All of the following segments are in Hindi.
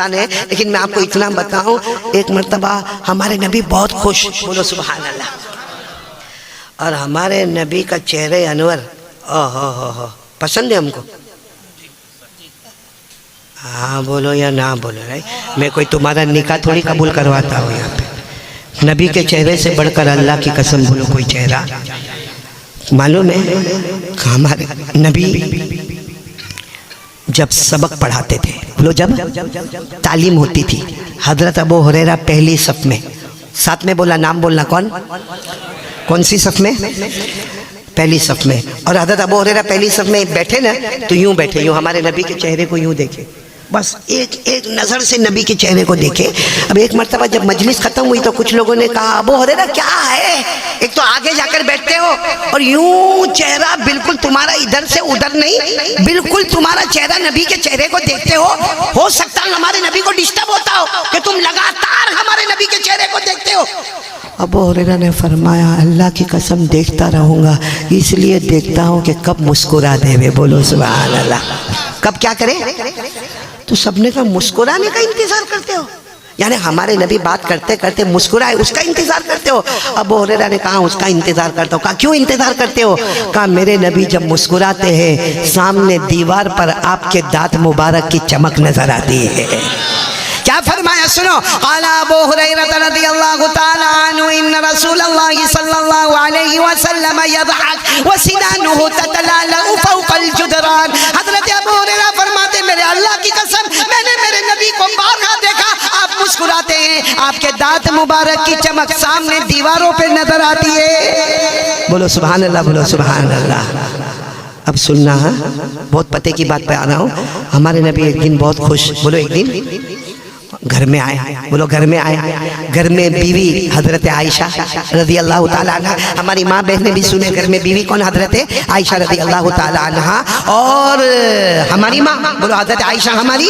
दास्तान है, लेकिन मैं आपको इतना बताऊं, एक मर्तबा हमारे नबी बहुत खुश, बोलो सुभान अल्लाह। और हमारे नबी का चेहरे अनवर हो पसंद है हमको। हाँ बोलो या ना बोलो, राइट। मैं कोई तुम्हारा निकाह थोड़ी कबूल करवाता हूँ यहाँ पे। नबी के चेहरे से बढ़कर अल्लाह की कसम बोलो कोई चेहरा मालूम है? हमारे नबी जब सबक पढ़ाते थे, बोलो जब तालीम होती थी, हजरत अबू हुरैरा पहली सफ में, साथ में बोला, नाम बोलना, कौन सी सफ में? पहली सफ में। और हजरत अबू हुरैरा पहली सफ में बैठे ना, तो यूं बैठे, यूं हमारे नबी के चेहरे को यूं देखे, बस एक नज़र से नबी के चेहरे को देखे। अब एक मर्तबा जब मजलिस खत्म हुई तो कुछ लोगों ने कहा, अबू हुरैरा क्या है, एक तो आगे जाकर बैठते हो और यूं चेहरा बिल्कुल तुम्हारा इधर से उधर नहीं, बिल्कुल तुम्हारा चेहरा नबी के चेहरे को देखते हो सकता है हमारे नबी को डिस्टर्ब होता हो कि तुम लगातार हमारे नबी के चेहरे को देखते हो। अबू हुरैरा ने फरमाया, अल्लाह की कसम देखता रहूँगा, इसलिए देखता हूँ कि कब मुस्कुरा देवे, बोलो सुभान अल्लाह। कब क्या करे? तो सबने कहा मुस्कुराने का इंतजार करते हो, यानी हमारे नबी बात करते करते मुस्कुराए उसका इंतजार करते हो? अबू हुरैरा ने कहा उसका इंतजार करता हूँ। कहा क्यों इंतजार करते हो? कहा मेरे नबी जब मुस्कुराते हैं सामने दीवार पर आपके दांत मुबारक की चमक नजर आती है। क्या फरमाया सुनो, क़ाला अबू हुरैरा रज़ियल्लाहु तआला अन्हु इन्न रसूलल्लाह सल्लल्लाहु अलैहि वसल्लम यज़हक व सिनानुहु ततलालउ फ़ौक़ल जुदरान। हज़रत अबू हुरैरा फरमाते, मेरे अल्लाह की कसम मैंने मेरे नबी को बारहा देखा, आप मुस्कुराते हैं, आपके दांत मुबारक की चमक सामने दीवारों पे नजर आती है। बोलो सुभान अल्लाह, बोलो सुभान अल्लाह। अब सुनना है, बहुत पते की बात पे आ रहा हूँ। हमारे नबी एक दिन बहुत खुश, बोलो एक दिन घर में आए, बोलो घर में आए, घर में बीवी हजरत आयशा रज़ी अल्लाह ताला अन्हा, हमारी माँ बहनें भी सुने, घर में बीवी कौन? हजरत आयशा रज़ी अल्लाह ताला अन्हा। और हमारी माँ, बोलो हजरत आयशा हमारी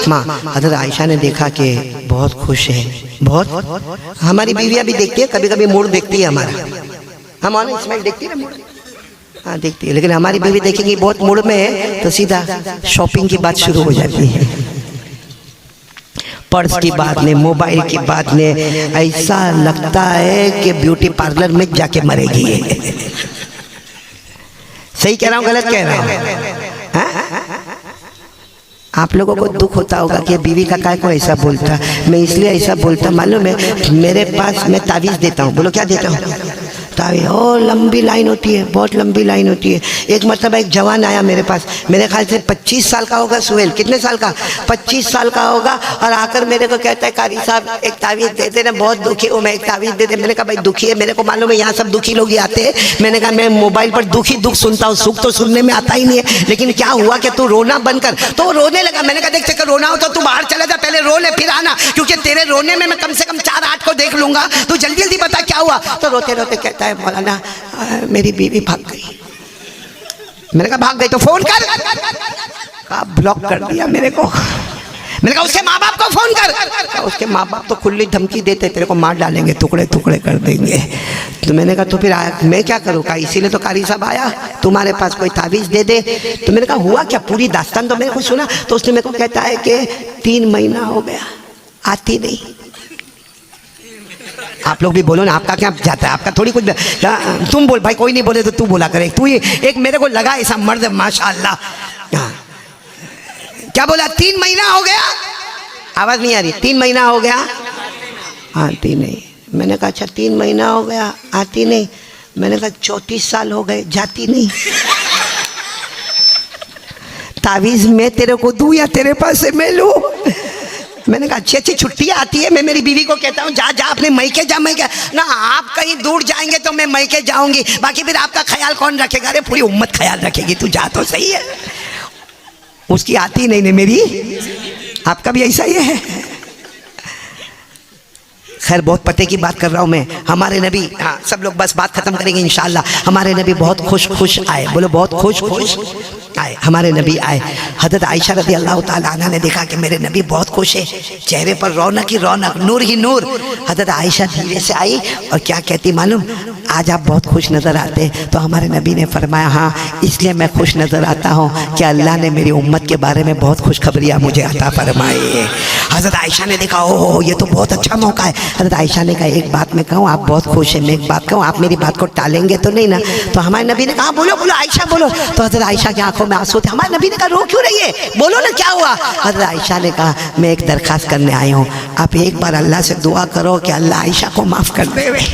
माँ। हजरत आयशा ने देखा कि बहुत खुश है, बहुत। हमारी बीवियाँ भी देखती है, कभी कभी मूड देखती है हमारा, हम ऑन इस्माइल देखती है ना मूड, हाँ देखती है, लेकिन हमारी बीवी देखेंगी बहुत मूड में है तो सीधा शॉपिंग की बात शुरू हो जाती है, पर्स की बात ने, मोबाइल की बात ने, ऐसा लगता है कि ब्यूटी पार्लर में जाके मरेगी। सही कह रहा हूँ गलत कह रहा हूँ? आप लोगों को दुख होता होगा कि बीवी का काय को ऐसा बोलता। मैं इसलिए ऐसा बोलता मालूम है, मेरे पास मैं तावीज़ देता हूँ, बोलो क्या देता हूँ? तावीज़। और लंबी लाइन होती है, बहुत लंबी लाइन होती है। एक मरतबा एक जवान आया मेरे पास, मेरे ख्याल से 25 साल का होगा, सुहेल कितने साल का? 25 साल का होगा। और आकर मेरे को कहता है, कारी साहब एक तावीज़ दे देना, बहुत दुखी हूँ मैं, एक तावीज़ दे दे। मैंने कहा भाई दुखी है, मेरे को मालूम है यहाँ सब दुखी लोग ही आते हैं। मैंने कहा मैं मोबाइल पर दुखी दुख सुनता हूँ, सुख तो सुनने में आता ही नहीं है, लेकिन क्या हुआ कि तू रोना बंद कर। तो वो रोने लगा। मैंने कहा देख रोना हो तो तू बाहर चला जा, पहले रो ले फिर आना, क्योंकि तेरे रोने में मैं कम से कम 4-8 को देख लूंगा। तू जल्दी जल्दी बता क्या हुआ। तो रोते रोते कहता है, मौलाना मेरी बीवी भाग गई। मैंने कहा भाग गई तो फोन कर। कहा ब्लॉक कर दिया मेरे को। मैंने कहा उसके माँ बाप को फोन कर। उसके माँ बाप तो खुली धमकी देते, तेरे को मार डालेंगे, टुकड़े टुकड़े कर देंगे। तो मैंने कहा तो फिर मैं क्या करूँ? कहा इसीलिए तो कारी साहब आया, तुम्हारे पास कोई तावीज़ दे दे। तो मैंने कहा हुआ क्या, पूरी दास्तान तो मेरे को सुना। तो उसने मेरे को कहता है कि 3 महीना हो गया, आती नहीं। आप लोग भी बोलो ना, आपका क्या जाता है, आपका थोड़ी कुछ। तुम बोल भाई, कोई नहीं बोले तो तू बोला करे। तू एक मेरे को लगा ऐसा मर्द माशाअल्लाह। क्या बोला? 3 महीना हो गया। आवाज नहीं आ रही। 3 महीना हो गया, आती नहीं। मैंने कहा अच्छा 3 महीना हो गया, आती नहीं। मैंने कहा 34 साल हो गए, जाती नहीं। तावीज़ मैं तेरे को दूं या तेरे पास से मैं लूं? मैंने कहा अच्छी अच्छी छुट्टियाँ आती है, मैं मेरी बीवी को कहता हूँ जा जा अपने मैके जा। मैके ना, आप कहीं दूर जाएंगे तो मैं मैके जाऊंगी, बाकी फिर आपका ख्याल कौन रखेगा? अरे पूरी उम्मत ख्याल रखेगी, तू जा तो सही है। उसकी आती नहीं ने मेरी, आपका भी ऐसा ही है। खैर बहुत पते की बात कर रहा हूँ मैं। हमारे नबी, हाँ सब लोग बस बात खत्म करेंगे इंशाल्लाह। हमारे नबी बहुत खुश आए, बोलो बहुत खुश आए। हमारे नबी आए, हज़रत आयशा रज़ी अल्लाह ताला अन्हा ने देखा कि मेरे नबी बहुत खुश है, चेहरे पर रौनक ही रौनक, नूर ही नूर। हज़रत आयशा धीरे से आई और क्या कहती मालूम? आज आप बहुत खुश नज़र आते हैं। तो हमारे नबी ने फरमाया हाँ इसलिए मैं खुश नज़र आता हूँ कि अल्लाह ने मेरी उम्मत के बारे में बहुत खुशखबरियाँ मुझे अता फरमाई है। हज़रत आयशा ने देखा ओह ये तो बहुत अच्छा मौका है। हज़रत आयशा ने कहा एक बात मैं कहूँ, आप बहुत खुश हैं, मैं एक बात कहूँ, आप मेरी बात को टालेंगे तो नहीं ना? तो हमारे नबी ने कहा बोलो बोलो आयशा बोलो। तो हज़रत आयशा की आंखों में आंसू थे। हमारे नबी ने कहा रो क्यों रही है, बोलो ना क्या हुआ? हज़रत आयशा ने कहा मैं एक दरख्वास्त करने आई हूँ, आप एक बार अल्लाह से दुआ करो कि अल्लाह आयशा को माफ़ कर दे।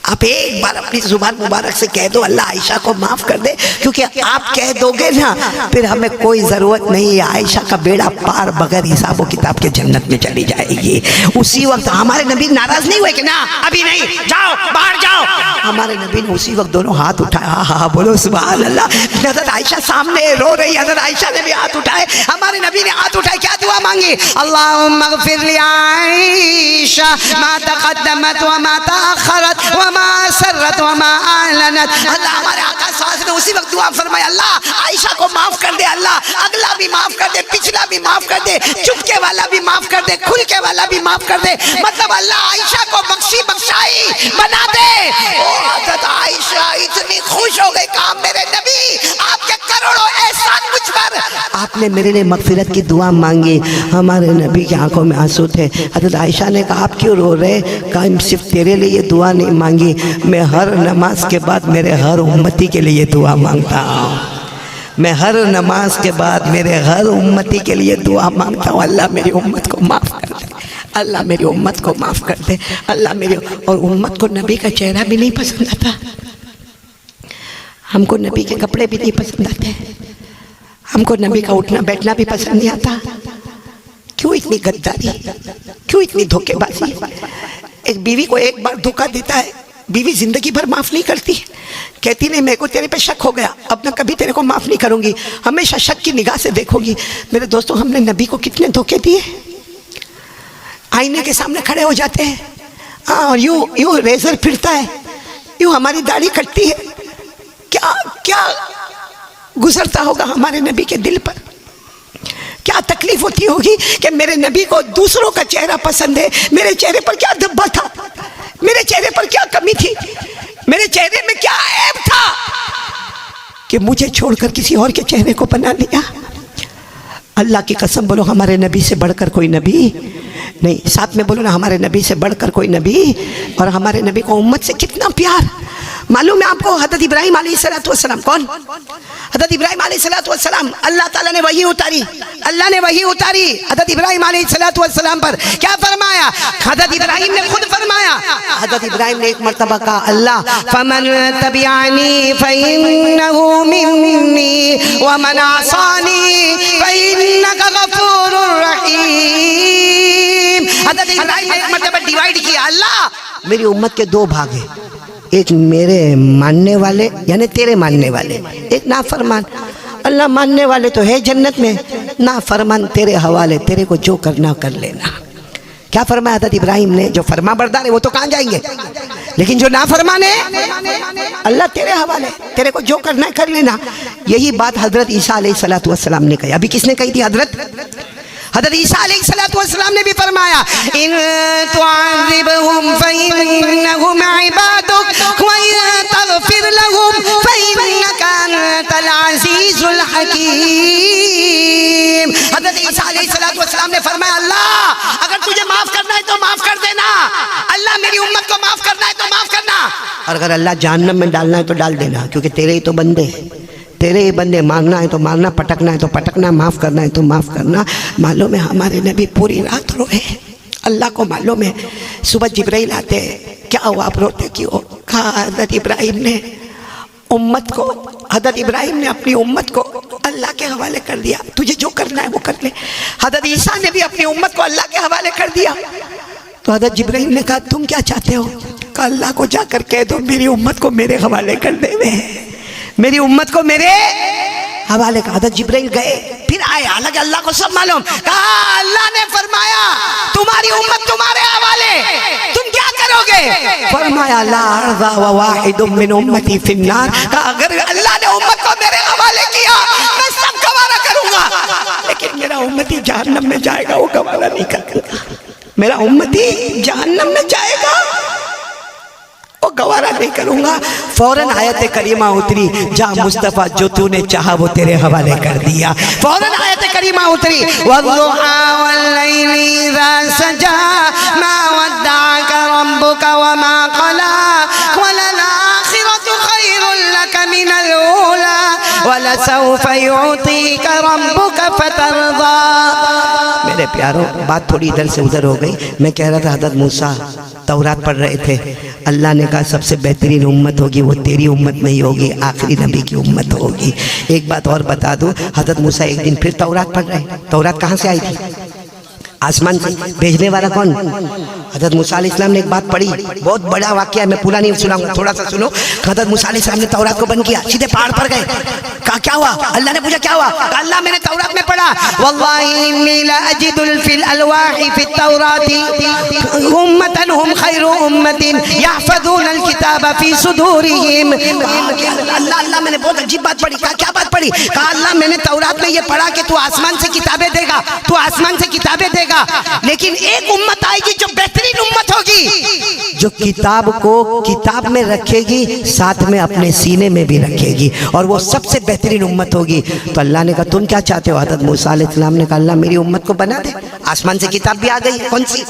आप एक बार अपनी जुबान मुबारक से कह दो अल्लाह आयशा को माफ़ कर दे, क्योंकि आप कह दोगे ना फिर हमें कोई ज़रूरत नहीं है, आयशा का बेड़ा पार बगैर हिसाब व किताब के जन्नत में चली जाएगी। उसी वक्त हमारे नबी नाराज़ नहीं हुए कि ना अभी नहीं, जाओ बाहर जाओ। हमारे नबी ने उसी वक्त दोनों हाथ उठाया, हाँ हाँ बोलो सुभान अल्लाह। हज़रत आयशा सामने रो रही, हज़रत आयशा ने भी हाथ उठाए, हमारे नबी ने हाथ उठाए, क्या दुआ मांगी? अल्लाहुम्मा अग़फ़िर ली आयशा मा तक़द्दमत व मा तअख़्ख़रत व मा सररत व मा आलनत। अल्लाह हमारे आका सास ने उसी वक्त दुआ फरमाया अल्लाह आयशा को माफ कर दे, अल्लाह अगला भी माफ कर दे, पिछला भी माफ कर दे, चुपके वाला भी माफ कर दे, खुल के वाला भी माफ कर दे। मतलब अल्लाह आयशा को बख्शी बख्शाई बना दे। हज़रत आयशा इतनी खुश हो गई, कहा मेरे नबी आपके करोड़ों एहसान मुझ पर, आपने मेरे लिए मगफिरत की दुआ मांगी। हमारे नबी की आंखों में आंसू थे। हज़रत आयशा ने कहा आप क्यों रो रहे? कहा सिर्फ तेरे लिए ये दुआ नहीं मांगी, मैं हर नमाज के बाद मेरे हर उम्मती के लिए दुआ मांगता हूँ। मैं हर नमाज के बाद मेरे हर उम्मती के लिए दुआ मांगता हूँ, अल्लाह मेरी उम्मत को माफ़ कर दे, अल्लाह मेरी उम्मत को माफ़ कर दे, अल्लाह मेरी। और उम्मत को नबी का चेहरा भी नहीं पसंद आता, हमको नबी के कपड़े भी नहीं पसंद आते, हमको नबी का उठना बैठना भी पसंद नहीं आता। क्यों इतनी गद्दारी, क्यों इतनी धोखेबाजी? एक बीवी को एक बार धोखा देता है, बीवी जिंदगी भर माफ़ नहीं करती, कहती नहीं मेरे को तेरे पे शक हो गया, अब मैं कभी तेरे को माफ़ नहीं करूँगी, हमेशा शक की निगाह से देखोगी। मेरे दोस्तों हमने नबी को कितने धोखे दिए। आईने के सामने खड़े हो जाते हैं, हाँ, और यूँ रेजर फिरता है, यूँ हमारी दाढ़ी कटती है, क्या क्या गुजरता होगा हमारे नबी के दिल पर, क्या तकलीफ होती होगी कि मेरे नबी को दूसरों का चेहरा पसंद है, मेरे चेहरे पर क्या धब्बा था, मेरे चेहरे पर क्या कमी थी, मेरे चेहरे में क्या ऐब था कि मुझे छोड़कर किसी और के चेहरे को बना लिया। अल्लाह की कसम बोलो हमारे नबी से बढ़कर कोई नबी नहीं। साथ में बोलो ना हमारे नबी से बढ़कर कोई नबी। और हमारे नबी को उम्मत से कितना प्यार मालूम है आपको? हज़रत इब्राहिम अलैहिस्सलाम, कौन? हज़रत इब्राहिम अलैहिस्सलाम, अल्लाह ताला ने वही उतारी, अल्लाह ने वही उतारी हज़रत इब्राहिम अलैहिस्सलाम पर। क्या फरमाया? हज़रत इब्राहिम ने खुद फरमाया, हज़रत इब्राहिम ने एक मरतबा कहा अल्लाह फमन तबिअनी फइन्नहु मिन्नी व मन आसानी फइन्नका गफूरुर रहीम। हज़रत इब्राहिम ने एक मरतबा डिवाइड किया, अल्लाह मेरी उम्मत के दो भाग हैं, एक मेरे मानने वाले यानी तेरे मानने वाले, एक नाफरमान। अल्लाह मानने वाले तो है जन्नत में, नाफरमान तेरे हवाले, तेरे को जो करना कर लेना। क्या फरमाया हज़रत इब्राहिम ने? जो फरमा बरदार है वो तो कहाँ जाएंगे, लेकिन जो नाफरमान है अल्लाह तेरे हवाले, तेरे को जो करना है कर लेना। यही बात हज़रत ईसा अलैहिस्सलाम ने कही। अभी किसने कही थी? हज़रत ईसा अलैहिस्सलाम ने भी फरमाया इन तुअज़िबहुम फइन्नहुम इबादुक व इन तग़फिर लहुम फइन्नका अंतल अज़ीज़ुल हकीम। हज़रत ईसा अलैहिस्सलाम ने फरमाया अल्लाह अगर तुझे माफ़ करना है तो माफ़ कर देना, अल्लाह मेरी उम्मत को माफ़ करना है तो माफ़ करना, और अगर अल्लाह जहन्नम में डालना है तो डाल देना, क्योंकि तेरे ही तो बंदे, तेरे ही बंदे, मारना है तो मारना, पटकना है तो पटकना, माफ़ करना है तो माफ़ करना। मालूम है हमारे नबी पूरी रात रोए, अल्लाह को मालूम है। सुबह जिब्राइल आते, क्या हुआ आप रोते क्यों? कहा हज़रत इब्राहिम ने उम्मत को, हज़रत इब्राहिम ने अपनी उम्मत को अल्लाह के हवाले कर दिया, तुझे जो करना है वो कर ले। हज़रत ईसा ने भी अपनी उम्मत को अल्लाह के हवाले कर दिया। तो हज़रत जिब्राइल ने कहा तुम क्या चाहते हो? कहा अल्लाह को जाकर कह दो मेरी उम्मत को मेरे हवाले कर दे, मेरी उम्मत को मेरे हवाले का। हज़रत जिब्राइल गए, फिर आए, हालांकि अल्लाह को सब मालूम। कहा अल्लाह ने फरमाया तुम्हारी उम्मत तुम्हारे हवाले, तुम क्या करोगे? फरमाया ला अर्ज़ा व वाहिदुम मिन उम्मती फिन्नार। कहा अगर अल्लाह ने उम्मत को मेरे हवाले किया मैं सब गवारा करूंगा, लेकिन मेरा उम्मती जहन्नम में जाएगा वो गवारा नहीं करेगा, मेरा उम्मती जहन्नम में जाएगा वो गवारा नहीं करूंगा। फौरन आयत करीमा उतरी, जा मुस्तफ़ा जो तूने चाहा वो तेरे हवाले कर दिया। फौरन आयत करीमा उतरी, वद्दुहा वल्लैलि इज़ा सजा मा वद्दअक रब्बुका वमा क़ला वलल आखिरतु खैरुल लक मिनल ऊला वलसौफा युअतीका रब्बुका फतरदा। मेरे प्यारों, बात थोड़ी इधर से उधर हो गई। मैं कह रहा था हज़रत मूसा तौरात पढ़ रहे थे, अल्लाह ने कहा सबसे बेहतरीन उम्मत होगी वो तेरी उम्मत नहीं होगी, आखिरी नबी की उम्मत होगी। एक बात और बता दूं, हज़रत मूसा एक दिन फिर तौरात पढ़ रहे। तौरात कहाँ से आई थी? आसमान से। भेजने वाला कौन? हज़रत मूसा अलैहिस्सलाम ने एक बात पढ़ी, बहुत बड़ा वाक़या, मैं पूरा नहीं सुनाऊंगा, थोड़ा सा सुनो। हज़रत मूसा अलैहिस्सलाम ने तौरात को बंद किया, सीधे पहाड़ पर गए। कहा क्या हुआ? अल्लाह ने पूछा क्या हुआ? कहा अल्लाह मैंने तौरात में पढ़ा, वल्लाहि इन्नी ला अजिदुल फिल अलवाहि फित तौराति उम्मतन हुम खैरु उम्मतिन यहफज़ूनल किताब फी सुदूरिहिम। अल्लाह अल्लाह मैंने बहुत अजीब बात पढ़ी। कहा क्या बात पढ़ी? कहा अल्लाह मैंने तौरात में ये पढ़ा कि तू आसमान से किताबें देगा, तू आसमान से किताबें देगा, लेकिन एक उम्मत आएगी जो बेहतरीन उम्मत होगी, जो किताब को किताब में रखेगी, साथ में अपने सीने में भी रखेगी, और वो सबसे बेहतरीन उम्मत होगी। तो अल्लाह ने कहा तुम क्या चाहते हो? हज़रत मूसा अलैहिस्सलाम ने कहा अल्लाह मेरी उम्मत को बना दे, आसमान से किताब भी आ गई है, कौन सी?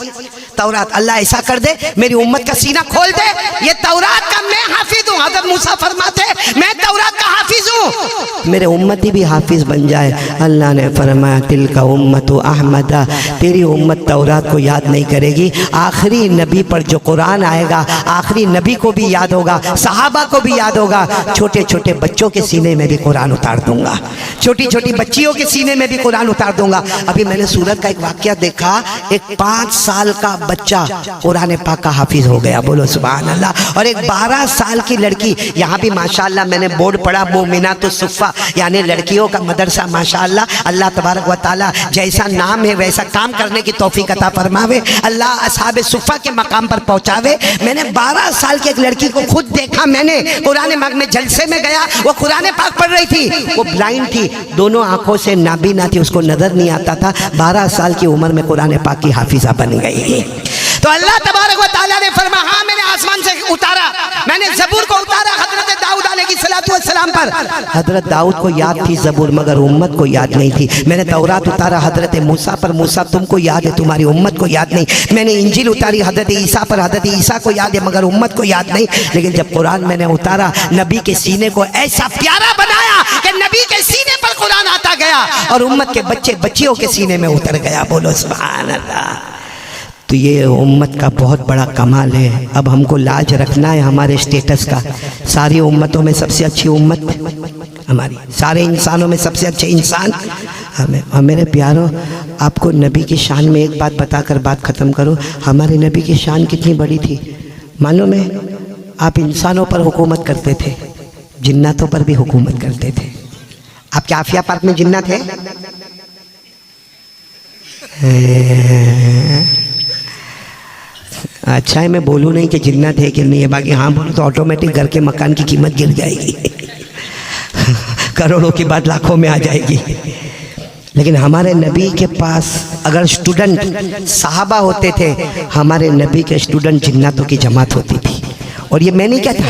तौरात। अल्लाह ऐसा कर दे मेरी उम्मत का सीना खोल दे, ये तौरात का मैं हाफिज हूँ। हज़रत मूसा फरमाते मैं तौरात का हाफिज हूँ, मेरे उम्मती भी हाफिज बन जाए। अल्लाह ने फरमाया तिलका उम्मतु अहमदा, तेरी उम्मत तौरात को याद नहीं करेगी, आखिरी नबी पर जो कुरान आएगा आखिरी नबी को भी याद होगा, सहाबा को भी याद होगा। छोटे छोटे बच्चों के सीने में भी कुरान उतार दूंगा, छोटी छोटी बच्चियों के सीने में भी कुरान उतार दूंगा। अभी मैंने सूरत का एक वाकया देखा, एक 5 साल का बच्चा कुरान पाक का हाफिज हो गया, बोलो सुभान अल्लाह। और एक 12 साल की लड़की, यहाँ भी माशाअल्लाह मैंने बोर्ड पढ़ा मोमिनातु सुफ़ा, यानी लड़कियों का मदरसा। माशाअल्लाह अल्लाह तबारक व तआला जैसा नाम है वैसा काम करने की तौफीक अता फरमावे, अल्लाह असहाबे सुफ़ा के मकाम पर पहुँचावे। मैंने 12 साल की एक लड़की को खुद देखा, मैंने कुरान पाक में जलसे में गया, वो कुरान पाक पढ़ रही थी, वो ब्लाइंड थी, दोनों आंखों से नाबीना थी, उसको नजर नहीं आता था। 12 साल की उम्र में कुरान पाक की हाफिजा बन गई। तो अल्लाह तबारक व तआला ने फरमाया हाँ मैंने आसमान से उतारा, मैंने जबूर को उतारा हजरत दाऊद अलैहिस्सलाम पर। हजरत दाऊद को याद थी जबूर, मगर उम्मत को याद नहीं थी। मैंने तौरात उतारा हजरत मूसा पर, मूसा तुमको याद है, तुम्हारी उम्मत को याद नहीं। मैंने इंजील उतारी हजरत ईसा पर, हजरत ईसा को याद है मगर उम्मत को याद नहीं। लेकिन जब कुरान मैंने उतारा, नबी के सीने को ऐसा प्यारा बनाया कि नबी के सीने पर कुरान आता गया और उम्मत के बच्चे बच्चियों के सीने में उतर गया, बोलो सुभान अल्लाह। तो ये उम्मत का बहुत बड़ा कमाल है। अब हमको लाज रखना है हमारे स्टेटस का। सारी उम्मतों में सबसे अच्छी उम्मत हमारी, सारे इंसानों में सबसे अच्छे इंसान हमें। और मेरे प्यारों, आपको नबी की शान में एक बात बताकर बात ख़त्म करो। हमारे नबी की शान कितनी बड़ी थी मालूम है? आप इंसानों पर हुकूमत करते थे, जिन्नातों पर भी हुकूमत करते थे। आपके आफिया पार्क में जिन्नात है? अच्छा है मैं बोलूँ नहीं कि जिन्नत है कि नहीं है, बाकी हाँ बोलूँ तो ऑटोमेटिक घर के मकान की कीमत गिर जाएगी करोड़ों की बात लाखों में आ जाएगी। लेकिन हमारे नबी के पास अगर स्टूडेंट सहाबा होते थे, हमारे नबी के स्टूडेंट जिन्नातों की जमात होती थी। और ये मैं नहीं कहता,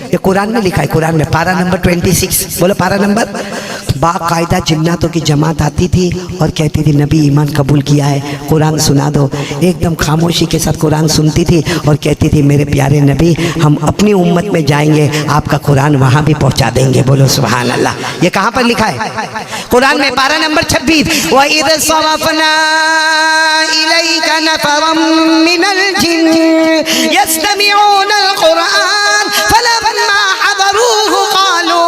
ये कुरान में लिखा है, कुरान में पारा नंबर 26, बोलो पारा नंबर। बाकायदा जिन्नातों की जमात आती थी और कहती थी नबी ईमान कबूल किया है, कुरान सुना दो। एकदम खामोशी के साथ कुरान सुनती थी और कहती थी मेरे प्यारे नबी हम अपनी उम्मत में जाएंगे, आपका कुरान वहाँ भी पहुँचा देंगे, बोलो सुभान अल्लाह। ये कहाँ पर लिखा है? कुरान में पारा नंबर 26। वइज़ सरफ़ना इलैका नफ़रम मिनल जिन्न यस्तमिऊनल कुरान फलम्मा हज़रूहु क़ालू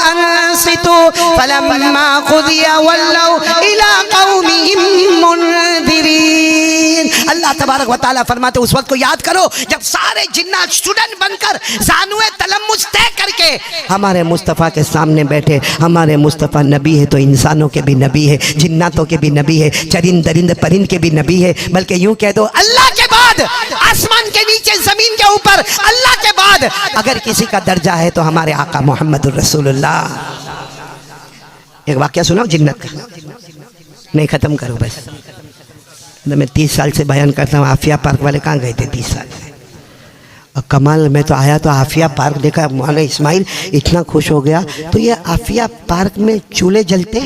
अंसितू फलम्मा क़ुदिया वल्लौ इला क़ौमिहिम मुनज़िरीन। अल्लाह तबारक व तआला फरमाते उस वक्त को याद करो जब सारे जिन्नात स्टूडेंट बनकर ज़ानुए तलम्मुस तय करके हमारे मुस्तफ़ा के सामने बैठे। हमारे मुस्तफ़ा नबी है तो इंसानों के भी नबी है, जिन्नातों के भी नबी है, चरिंद दरिंद परिंद के भी नबी है। बल्कि यूँ कह दो अल्लाह के बाद, आसमान के नीचे ज़मीन के ऊपर अल्लाह के बाद अगर किसी का दर्जा है तो हमारे आका मोहम्मद रसूलुल्लाह। एक वाक़या सुनाओ जिन्नत का, नहीं ख़त्म करो बस। मैं 30 साल से बयान करता हूँ, आफिया पार्क वाले कहाँ गए थे 30 साल? और कमाल, मैं तो आया तो आफिया पार्क देखा, मौलाना इस्माइल इतना खुश हो गया। तो ये आफिया पार्क में चूल्हे जलते,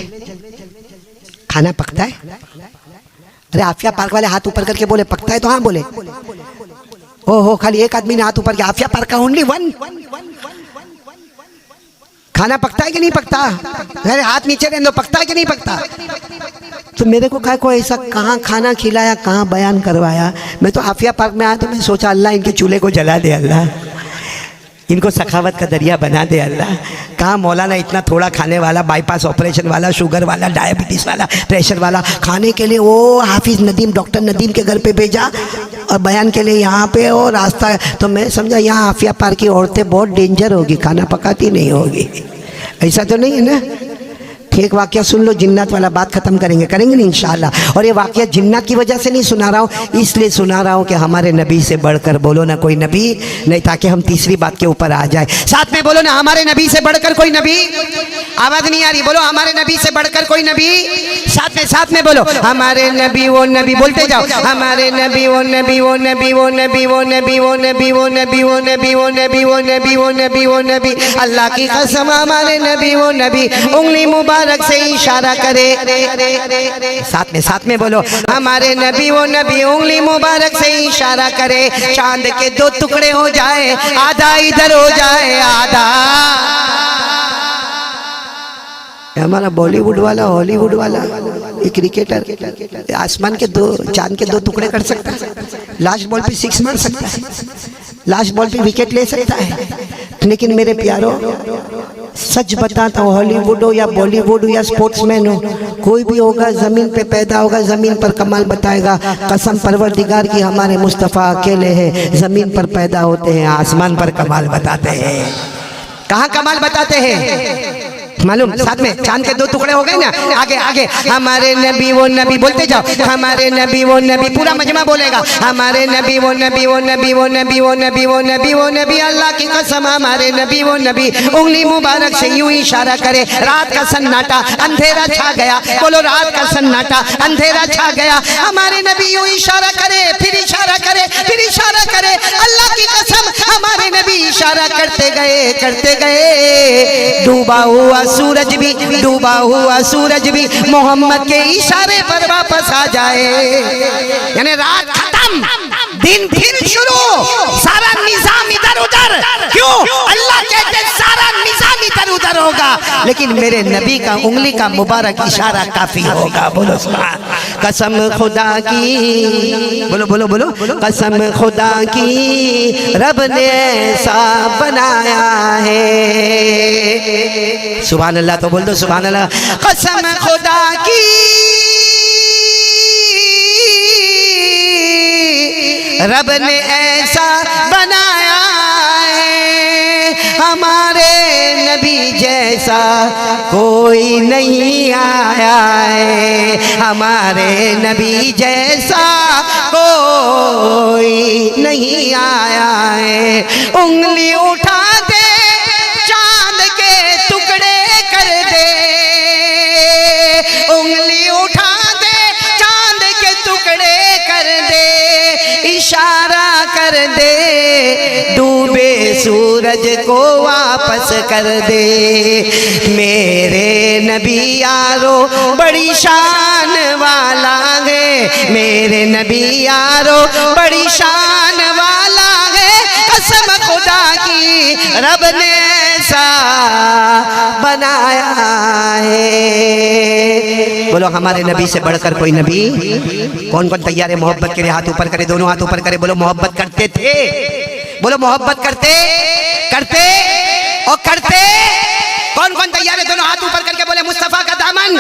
खाना पकता है? अरे आफिया पार्क वाले हाथ ऊपर करके बोले पकता है, तो हाँ बोले। ओहो, खाली एक आदमी ने हाथ ऊपर किया। आफिया पार्क का ओनली वन। खाना पकता है कि नहीं पकता? अरे हाथ नीचे रहने दो, पकता है कि नहीं पकता? तो मेरे को को ऐसा कहाँ खाना खिलाया, कहाँ बयान करवाया। मैं तो आफिया पार्क में आया तो मैं सोचा अल्लाह इनके चूल्हे को जला दे, अल्लाह इनको सखावत का दरिया बना दे अल्लाह। कहाँ मौलाना इतना थोड़ा खाने वाला, बाईपास ऑपरेशन वाला, शुगर वाला, डायबिटीज़ वाला, प्रेशर वाला, खाने के लिए वो हाफिज़ नदीम, डॉक्टर नदीम के घर पे भेजा और बयान के लिए यहाँ पे और रास्ता। तो मैं समझा यहाँ आफिया पार्क की औरतें बहुत डेंजर होगी, खाना पकाती नहीं होगी। ऐसा तो नहीं है ना? एक वाकया सुन लो जिन्नात वाला, बात खत्म करेंगे नहीं इंशाअल्लाह। और ये वाकया जिन्नात की वजह से नहीं सुना रहा हूँ, इसलिए सुना रहा हूँ कि हमारे नबी से बढ़कर बोलो ना कोई नबी नहीं, ताकि हम तीसरी बात के ऊपर आ जाए। साथ में बोलो ना हमारे नबी से बढ़कर कोई नबी। आवाज नहीं आ रही, बोलो हमारे नबी से बढ़कर कोई नबी। साथ में बोलो हमारे नबी वो नबी, बोलते जाओ हमारे नबी वो नबी वो नबी वो नबी वो नबी वो नबी वो नबी वो नबी वो नबी वो नबी वो नबी वो नबी। अल्लाह की कसम हमारे नबी वो नबी उंगली मुबारक से इशारा करे। साथ में बोलो हमारे नबी वो नबी उंगली मुबारक से इशारा करे। चांद के दो टुकड़े हो जाए, आधा इधर हो जाए आधा। हमारा बॉलीवुड वाला, हॉलीवुड वाला, एक क्रिकेटर आसमान के दो, चांद के दो टुकड़े कर सकता है, लास्ट बॉल पे 6 मार सकता है, लास्ट बॉल पे विकेट ले सकता है। लेकिन मेरे प्यारो सच बताता हूँ, हॉलीवुड हो या बॉलीवुड हो या स्पोर्ट्समैन हो, कोई भी होगा ज़मीन पे पैदा होगा, ज़मीन पर कमाल बताएगा। कसम परवरदिगार की हमारे मुस्तफ़ा अकेले हैं, ज़मीन पर पैदा होते हैं, आसमान पर कमाल बताते हैं। कहाँ कमाल बताते हैं मालूम? साथ में चांद के दो टुकड़े हो गए ना। आगे हमारे नबी वो नबी, बोलते जाओ हमारे नबी वो नबी, पूरा मजमा बोलेगा हमारे नबी वो नबी वो नबी वो नबी वो नबी वो नबी वो नबी। अल्लाह की कसम हमारे नबी वो नबी उंगली मुबारक से यूं इशारा करे। रात का सन्नाटा, अंधेरा छा गया, बोलो रात का सन्नाटा, अंधेरा छा गया। हमारे नबी यूं इशारा करे, फिर इशारा करे, फिर इशारा करे। अल्लाह की कसम हमारे नबी इशारा करते गए। डूबा हुआ सूरज भी मोहम्मद के इशारे पर वापस आ जाए। यानी रात खत्म, दिन फिर शुरू, सारा निजाम इधर उधर। क्यों? अल्लाह कहते सारा निजाम इधर उधर होगा, लेकिन मेरे नबी का उंगली का मुबारक इशारा काफी होगा। बोलो सुभान। कसम खुदा की, बोलो कसम खुदा की रब ने ऐसा बनाया है। सुभान अल्लाह, तो बोल दो सुभान अल्लाह। कसम खुदा की रब ने ऐसा बनाया है, हमारे नबी जैसा कोई नहीं आया है, हमारे नबी जैसा कोई नहीं आया है। उंगली उठा दे चांद के टुकड़े कर दे, उंगली उठा दे चांद के टुकड़े कर दे, इशारा कर दे डूबे सूरज को वापस कर दे। मेरे नबी यारो बड़ी शान वाला है, मेरे नबी यारो बड़ी शान वाला है। कसम खुदा की रब ने ऐसा बनाया है। बोलो हमारे नबी से बढ़कर कोई नबी। कौन कौन तैयार है मोहब्बत के लिए? हाथ ऊपर करे, दोनों हाथ ऊपर करे। बोलो मोहब्बत करते थे, बोलो मोहब्बत करते और करते। कौन कौन तैयार है? दोनों हाथ ऊपर करके बोले मुस्तफा का दामन।